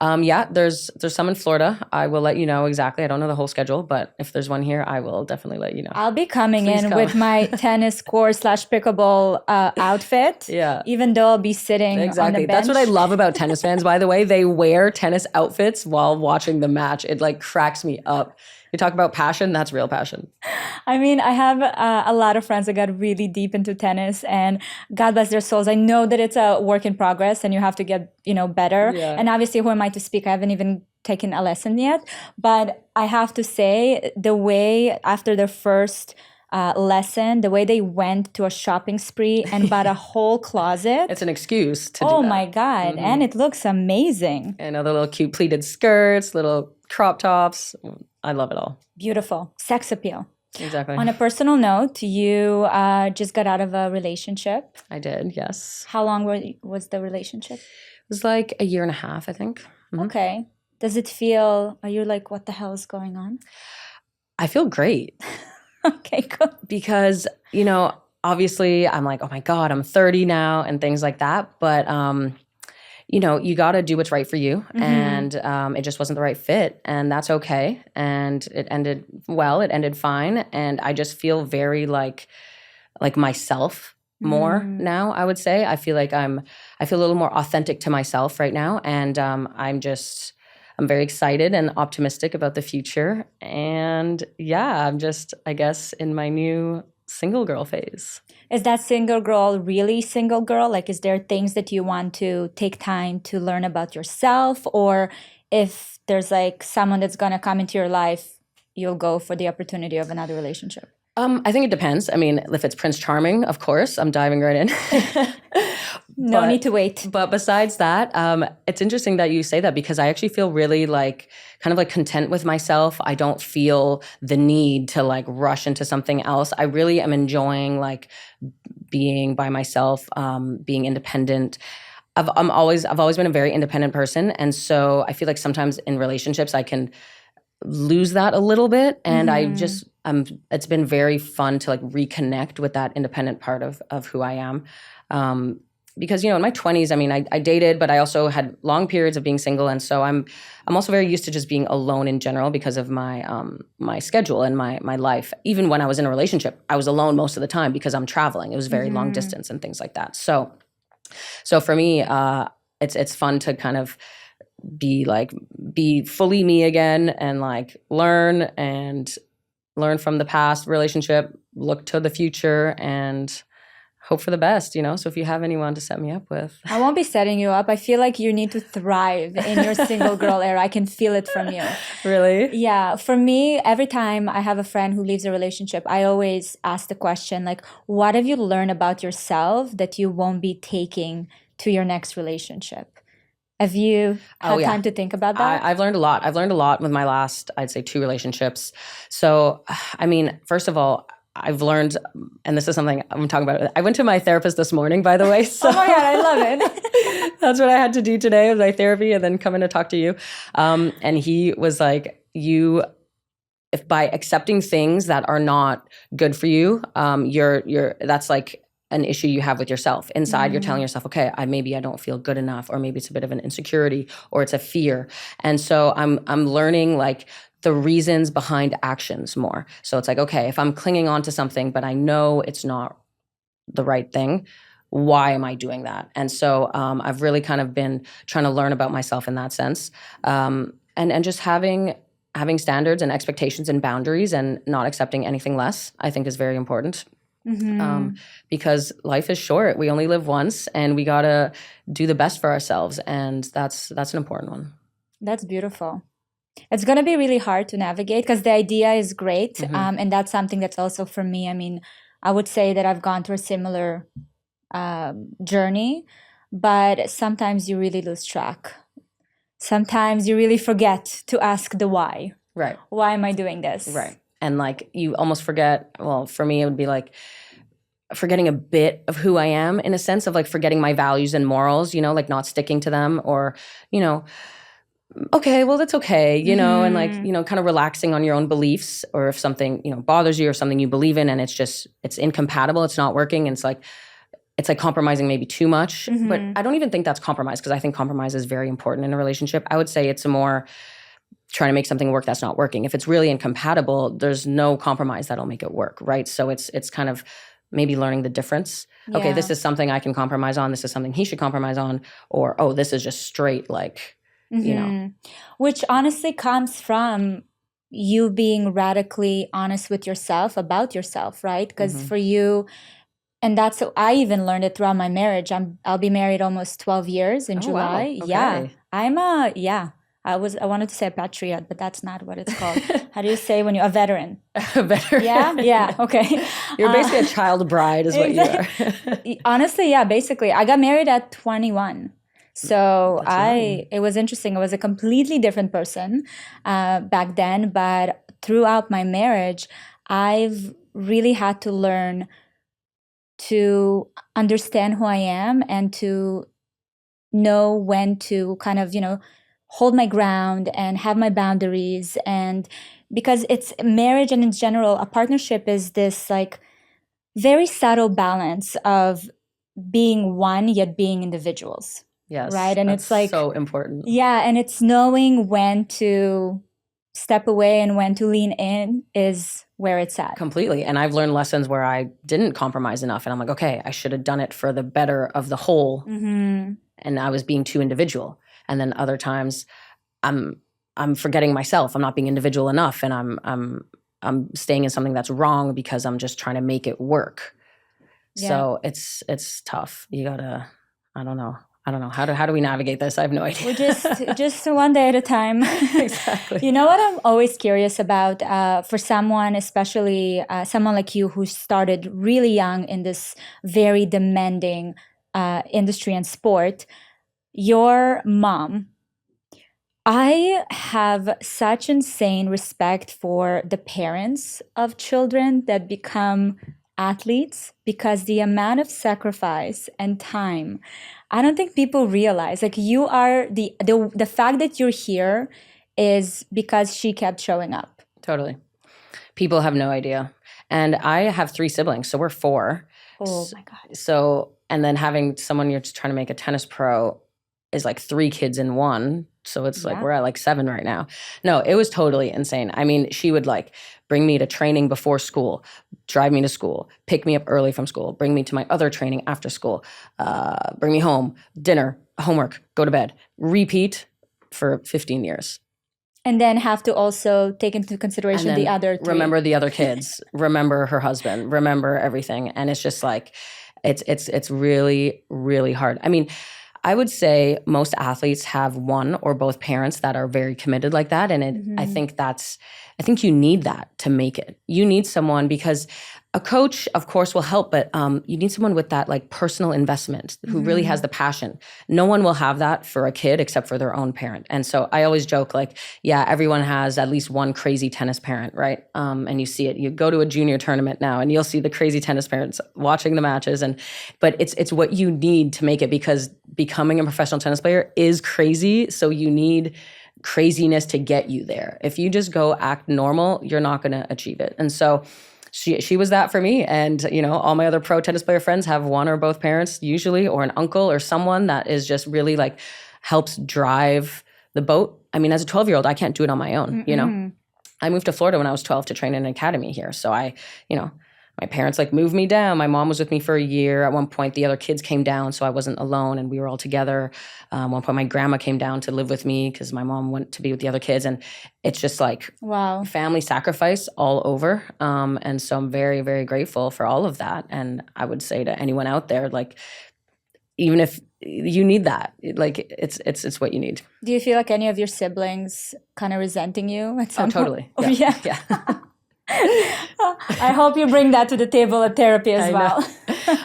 there's some in Florida. I will let you know exactly. I don't know the whole schedule, but if there's one here, I will definitely let you know. I'll be coming with my tennis court / pickleball outfit. Yeah. Even though I'll be sitting on the bench. That's what I love about tennis fans, by the way. They wear tennis outfits while watching the match. It like cracks me up. You talk about passion, that's real passion. I mean, I have a lot of friends that got really deep into tennis, and God bless their souls. I know that it's a work in progress and you have to get, better. Yeah. And obviously, who am I to speak? I haven't even taken a lesson yet. But I have to say, the way after their first lesson, the way they went to a shopping spree and bought a whole closet. It's an excuse to do that. Oh my God. And it looks amazing. And other little cute pleated skirts, little crop tops. I love it all. Beautiful. Sex appeal. Exactly. On a personal note, you just got out of a relationship. I did, yes. How long was the relationship? It was like a year and a half, I think. Okay. Does it feel, are you like, what the hell is going on? I feel great. Okay, cool. Because, obviously I'm like, oh my God, I'm 30 now and things like that. But, you got to do what's right for you. And it just wasn't the right fit. And that's okay. And it ended well. It ended fine. And I just feel very like myself more now, I would say. I feel like I feel a little more authentic to myself right now. And I'm very excited and optimistic about the future. And yeah, I'm just, I guess, in my new single girl phase. Is that single girl really single girl? Like, is there things that you want to take time to learn about yourself? Or if there's like someone that's going to come into your life, you'll go for the opportunity of another relationship? I think it depends. I mean, if it's Prince Charming, of course, I'm diving right in. No need to wait. But besides that, it's interesting that you say that because I actually feel really kind of content with myself. I don't feel the need to rush into something else. I really am enjoying being by myself, being independent. I've always been a very independent person. And so I feel like sometimes in relationships I can lose that a little bit. And it's been very fun to reconnect with that independent part of who I am. Because, in my 20s, I mean, I dated, but I also had long periods of being single. And so I'm also very used to just being alone in general because of my my schedule and my life. Even when I was in a relationship, I was alone most of the time because I'm traveling. It was very long distance and things like that. So for me, it's fun to kind of be fully me again and learn from the past relationship, look to the future, and hope for the best, So if you have anyone to set me up with. I won't be setting you up. I feel like you need to thrive in your single girl era. I can feel it from you. Really? Yeah. For me, every time I have a friend who leaves a relationship, I always ask the question, what have you learned about yourself that you won't be taking to your next relationship? Have you had time to think about that? I've learned a lot. I've learned a lot with my last, I'd say, 2 relationships. So, I mean, first of all, I've learned, and this is something I'm talking about. I went to my therapist this morning, by the way. So oh my God, I love it. That's what I had to do today was my therapy and then come in to talk to you. And he was like, if by accepting things that are not good for you, that's an issue you have with yourself. Inside, you're telling yourself, okay, maybe I don't feel good enough, or maybe it's a bit of an insecurity, or it's a fear. And so I'm learning the reasons behind actions more. So it's okay, if I'm clinging on to something, but I know it's not the right thing, why am I doing that? And so I've really kind of been trying to learn about myself in that sense, and just having standards and expectations and boundaries and not accepting anything less, I think is very important. Because life is short. We only live once, and we gotta do the best for ourselves, and that's an important one. That's beautiful. It's going to be really hard to navigate because the idea is great. And that's something that's also for me. I mean, I would say that I've gone through a similar journey, but sometimes you really lose track. Sometimes you really forget to ask the why. Right. Why am I doing this? Right. And like you almost forget, well, for me, it would be like forgetting a bit of who I am, in a sense of like forgetting my values and morals, like not sticking to them, or, okay, well, that's okay, and like, kind of relaxing on your own beliefs, or if something, bothers you or something you believe in and it's incompatible, it's not working. And it's like compromising maybe too much, but I don't even think that's compromise, because I think compromise is very important in a relationship. I would say it's a more trying to make something work that's not working. If it's really incompatible, there's no compromise that'll make it work, right? So it's kind of maybe learning the difference. Yeah. Okay, this is something I can compromise on. This is something he should compromise on. Or, oh, this is just straight like, Which honestly comes from you being radically honest with yourself about yourself, right? Because for you, and that's, I even learned it throughout my marriage. I'll be married almost 12 years in July. Wow. Okay. Yeah. I wanted to say a patriot, but that's not what it's called. How do you say when you're a veteran? A veteran. Yeah. Okay. You're basically a child bride is what you are. Honestly, yeah, basically. I got married at 21. So it was interesting. I was a completely different person back then, but throughout my marriage, I've really had to learn to understand who I am and to know when to kind of, hold my ground and have my boundaries. And because it's marriage and in general, a partnership is this like very subtle balance of being one yet being individuals. Yes. Right. And it's like so important. Yeah. And it's knowing when to step away and when to lean in is where it's at. Completely. And I've learned lessons where I didn't compromise enough. And I'm like, okay, I should have done it for the better of the whole. And I was being too individual. And then other times I'm forgetting myself. I'm not being individual enough. And I'm staying in something that's wrong because I'm just trying to make it work. Yeah. So it's tough. You gotta, I don't know. How do we navigate this? I have no idea. We're just one day at a time. Exactly. You know what I'm always curious about for someone, especially someone like you who started really young in this very demanding industry and sport, your mom. I have such insane respect for the parents of children that become athletes, because the amount of sacrifice and time, I don't think people realize. Like, you are the fact that you're here is because she kept showing up. Totally. People have no idea. And I have 3 siblings, so we're 4. Oh my God. So, and then having someone you're just trying to make a tennis pro is like 3 kids in one. So it's like we're at like 7 right now. No, it was totally insane. I mean, she would like bring me to training before school, drive me to school, pick me up early from school, bring me to my other training after school, bring me home, dinner, homework, go to bed, repeat for 15 years. And then have to also take into consideration the other 3. Remember the other kids, remember her husband, remember everything. And it's just like, it's really, really hard. I mean, I would say most athletes have one or both parents that are very committed like that. And I think you need that to make it. You need someone, because a coach, of course, will help, but you need someone with that like personal investment who really has the passion. No one will have that for a kid except for their own parent. And so I always joke like, yeah, everyone has at least one crazy tennis parent, right? And you see it. You go to a junior tournament now and you'll see the crazy tennis parents watching the matches. But it's what you need to make it, because becoming a professional tennis player is crazy. So you need craziness to get you there. If you just go act normal, you're not going to achieve it. And so she was that for me. And, all my other pro tennis player friends have one or both parents usually, or an uncle or someone that is just really like helps drive the boat. I mean, as a 12-year-old, I can't do it on my own, I moved to Florida when I was 12 to train in an academy here. So I my parents like moved me down. My mom was with me for a year. At one point, the other kids came down, so I wasn't alone, and we were all together. At one point, my grandma came down to live with me because my mom went to be with the other kids, and it's just like Wow. family sacrifice all over. And so I'm very, very grateful for all of that. And I would say to anyone out there, like, even if you need that, like it's what you need. Do you feel like any of your siblings kind of resenting you at some Totally. point? Yeah. Yeah. I hope you bring that to the table at therapy as well.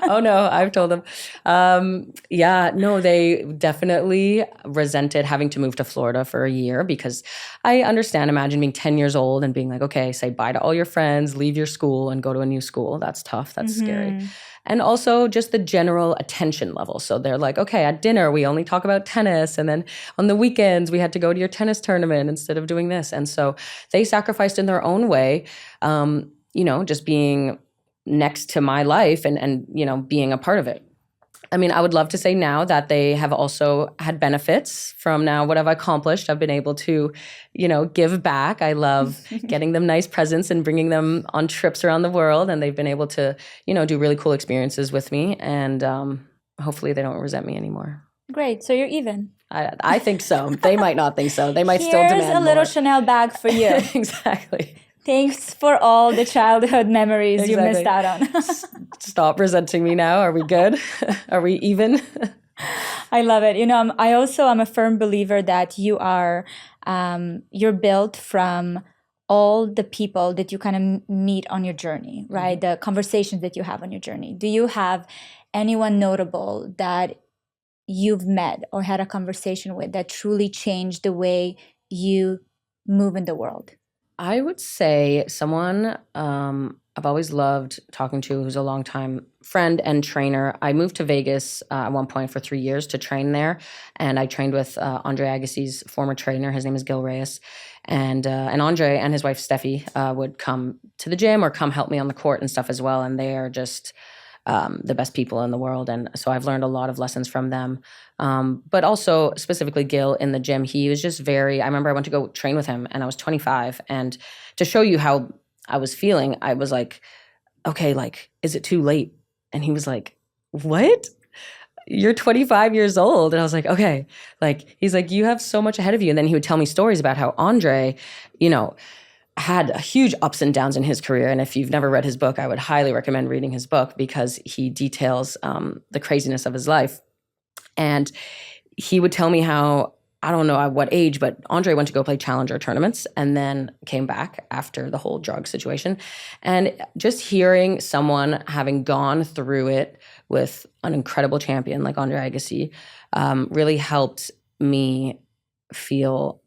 Oh no, I've told them. No, they definitely resented having to move to Florida for a year, because I understand, imagine being 10 years old and being like, okay, say bye to all your friends, leave your school and go to a new school. That's tough. That's scary. And also just the general attention level. So they're like, okay, at dinner, we only talk about tennis. And then on the weekends, we had to go to your tennis tournament instead of doing this. And so they sacrificed in their own way, just being next to my life and being a part of it. I mean, I would love to say now that they have also had benefits from now what I've accomplished. I've been able to, give back. I love getting them nice presents and bringing them on trips around the world. And they've been able to, do really cool experiences with me. And hopefully they don't resent me anymore. Great. So you're even. I think so. They might not think so. They might still demand more. Here's a little Chanel bag for you. Exactly. Thanks for all the childhood memories you missed out on. Stop resenting me now. Are we good? Are we even? I love it. I also am a firm believer that you're built from all the people that you kind of meet on your journey, right? The conversations that you have on your journey. Do you have anyone notable that you've met or had a conversation with that truly changed the way you move in the world? I would say someone I've always loved talking to, who's a longtime friend and trainer. I moved to Vegas at one point for 3 years to train there, and I trained with Andre Agassi's former trainer. His name is Gil Reyes, and Andre and his wife Steffi would come to the gym or come help me on the court and stuff as well. And they are just the best people in the world. And so I've learned a lot of lessons from them. But also specifically Gil in the gym, he was just I remember I went to go train with him and I was 25. And to show you how I was feeling, I was like, okay, like, is it too late? And he was like, what? You're 25 years old. And I was like, okay. Like, he's like, you have so much ahead of you. And then he would tell me stories about how Andre, had huge ups and downs in his career. And if you've never read his book, I would highly recommend reading his book, because he details the craziness of his life. And he would tell me how, I don't know at what age, but Andre went to go play challenger tournaments and then came back after the whole drug situation. And just hearing someone having gone through it with an incredible champion like Andre Agassi really helped me feel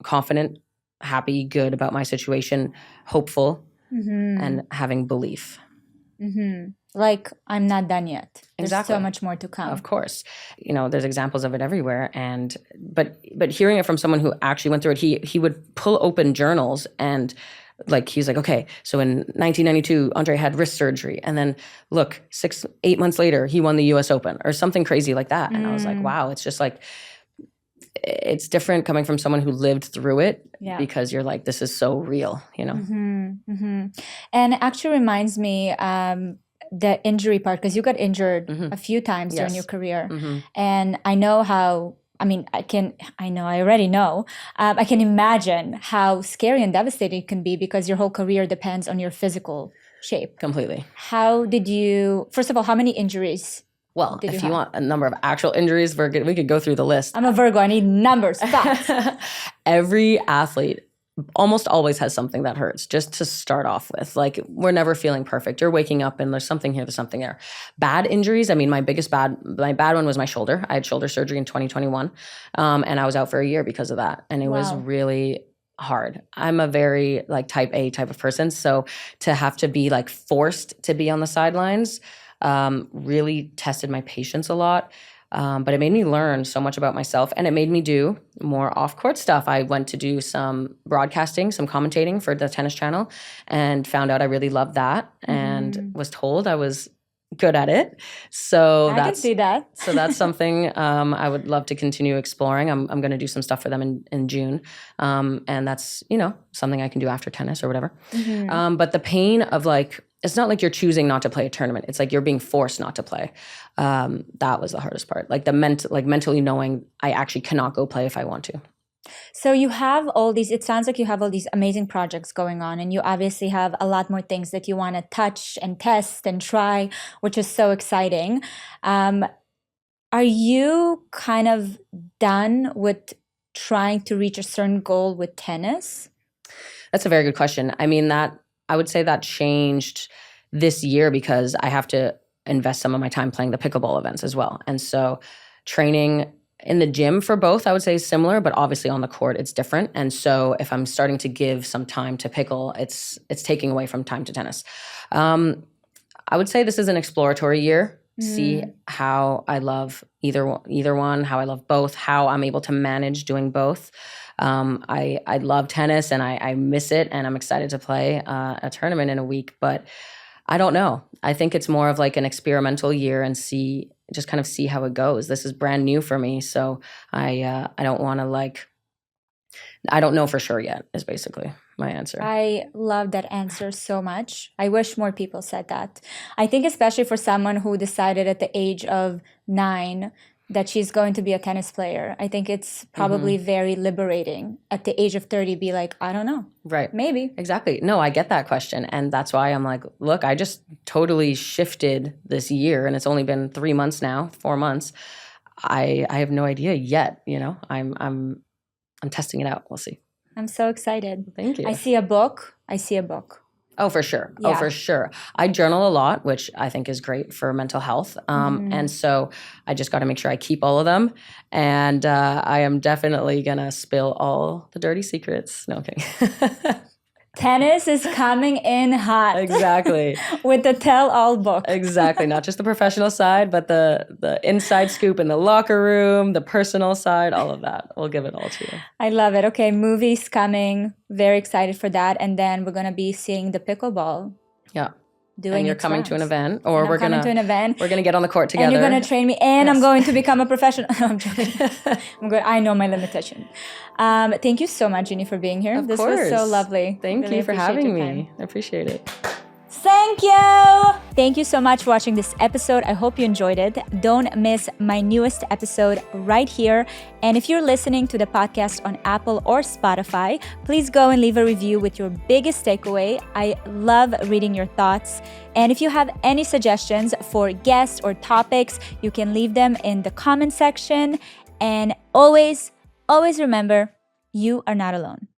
confident, happy, good about my situation, hopeful, and having belief. Like, I'm not done yet. There's Exactly. so much more to come. Of course. There's examples of it everywhere. But hearing it from someone who actually went through it, he would pull open journals and he's like, okay, so in 1992, Andre had wrist surgery. And then look, 8 months later, he won the US Open or something crazy like that. And I was like, wow, it's just like, it's different coming from someone who lived through it, because you're like, this is so real, And it actually reminds me the injury part, because you got injured a few times during your career. And I know how, I already know, I can imagine how scary and devastating it can be, because your whole career depends on your physical shape. Completely. First of all, how many injuries? Well, if you want a number of actual injuries, we could go through the list. I'm a Virgo. I need numbers, facts. Every athlete almost always has something that hurts, just to start off with. Like, we're never feeling perfect. You're waking up and there's something here, there's something there. Bad injuries, I mean, my bad one was my shoulder. I had shoulder surgery in 2021, and I was out for a year because of that. And it was really hard. I'm a very type A type of person. So to have to be forced to be on the sidelines really tested my patience a lot. But it made me learn so much about myself, and it made me do more off-court stuff. I went to do some broadcasting, some commentating for the tennis channel, and found out I really loved that, and was told I was good at it. So I can see that. So that's something I would love to continue exploring. I'm going to do some stuff for them in June, and that's something I can do after tennis or whatever. But the pain of it's not like you're choosing not to play a tournament. It's like you're being forced not to play. That was the hardest part. Like mentally knowing I actually cannot go play if I want to. So you have all these, it sounds like you have all these amazing projects going on, and you obviously have a lot more things that you want to touch and test and try, which is so exciting. Are you kind of done with trying to reach a certain goal with tennis? That's a very good question. I mean, I would say that changed this year because I have to invest some of my time playing the pickleball events as well. And so training in the gym for both, I would say is similar, but obviously on the court, it's different. And so if I'm starting to give some time to pickle, it's taking away from time to tennis. I would say this is an exploratory year. See how I love either one, how I love both, how I'm able to manage doing both. I love tennis and I miss it, and I'm excited to play a tournament in a week, but I don't know. I think it's more of like an experimental year and just kind of see how it goes. This is brand new for me, so I don't want to I don't know for sure yet is basically my answer. I love that answer so much. I wish more people said that. I think especially for someone who decided at the age of 9 that she's going to be a tennis player, I think it's probably very liberating at the age of 30 be like, I don't know. Right. Maybe. Exactly. No, I get that question. And that's why I'm like, look, I just totally shifted this year, and it's only been 3 months now, 4 months. I have no idea yet, I'm testing it out. We'll see. I'm so excited. Thank you. I see a book. Oh, for sure. Yeah. Oh, for sure. I journal a lot, which I think is great for mental health. And so I just got to make sure I keep all of them. And I am definitely going to spill all the dirty secrets. No, I'm kidding. Tennis is coming in hot. Exactly. With the tell-all book. Exactly. Not just the professional side, but the inside scoop in the locker room, the personal side, all of that. We'll give it all to you. I love it. Okay, movies coming. Very excited for that. And then we're going to be seeing the pickleball. Yeah. Doing and you're coming to an event, or and we're going to an event. We're going to get on the court together. And you're going to train me, and I'm going to become a professional. No, I'm joking. I know my limitation. Thank you so much, Genie, for being here. Of this course. was so lovely. Thank Really you for appreciate having your me. time. I appreciate it. Thank you. Thank you so much for watching this episode. I hope you enjoyed it. Don't miss my newest episode right here. And if you're listening to the podcast on Apple or Spotify, please go and leave a review with your biggest takeaway. I love reading your thoughts. And if you have any suggestions for guests or topics, you can leave them in the comment section. And always, always remember, you are not alone.